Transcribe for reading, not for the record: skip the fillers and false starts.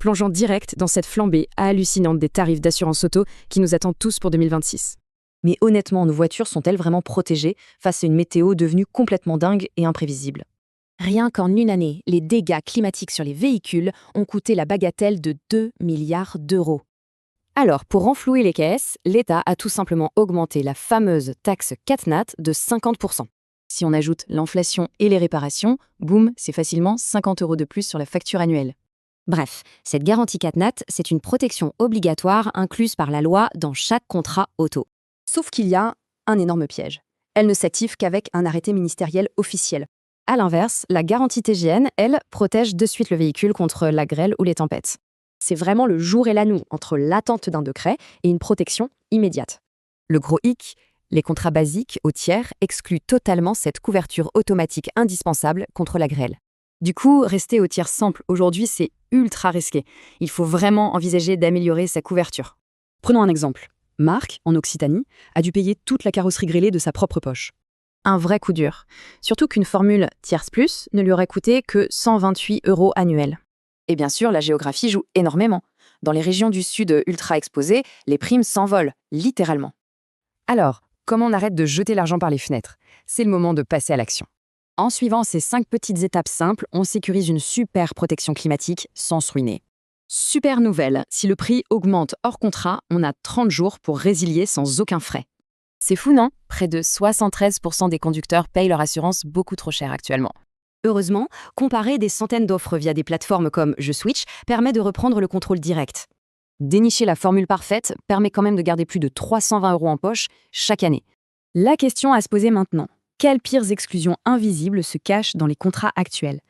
plongeant direct dans cette flambée hallucinante des tarifs d'assurance auto qui nous attend tous pour 2026. Mais honnêtement, nos voitures sont-elles vraiment protégées face à une météo devenue complètement dingue et imprévisible? Rien qu'en une année, les dégâts climatiques sur les véhicules ont coûté la bagatelle de 2 milliards d'euros. Alors, pour renflouer les caisses, l'État a tout simplement augmenté la fameuse taxe CatNat de 50%. Si on ajoute l'inflation et les réparations, boum, c'est facilement 50 € de plus sur la facture annuelle. Bref, cette garantie CatNat, c'est une protection obligatoire incluse par la loi dans chaque contrat auto. Sauf qu'il y a un énorme piège. Elle ne s'active qu'avec un arrêté ministériel officiel. À l'inverse, la garantie TGN, elle, protège de suite le véhicule contre la grêle ou les tempêtes. C'est vraiment le jour et la nuit entre l'attente d'un décret et une protection immédiate. Le gros hic, les contrats basiques au tiers excluent totalement cette couverture automatique indispensable contre la grêle. Du coup, rester au tiers simple aujourd'hui, c'est ultra risqué. Il faut vraiment envisager d'améliorer sa couverture. Prenons un exemple. Marc, en Occitanie, a dû payer toute la carrosserie grêlée de sa propre poche. Un vrai coup dur. Surtout qu'une formule Tierce Plus ne lui aurait coûté que 128 € annuels. Et bien sûr, la géographie joue énormément. Dans les régions du sud ultra exposées, les primes s'envolent, littéralement. Alors, comment on arrête de jeter l'argent par les fenêtres? C'est le moment de passer à l'action. En suivant ces 5 petites étapes simples, on sécurise une super protection climatique sans se ruiner. Super nouvelle, si le prix augmente hors contrat, on a 30 jours pour résilier sans aucun frais. C'est fou, non? Près de 73% des conducteurs payent leur assurance beaucoup trop cher actuellement. Heureusement, comparer des centaines d'offres via des plateformes comme Je Switch permet de reprendre le contrôle direct. Dénicher la formule parfaite permet quand même de garder plus de 320 € en poche chaque année. La question à se poser maintenant, quelles pires exclusions invisibles se cachent dans les contrats actuels?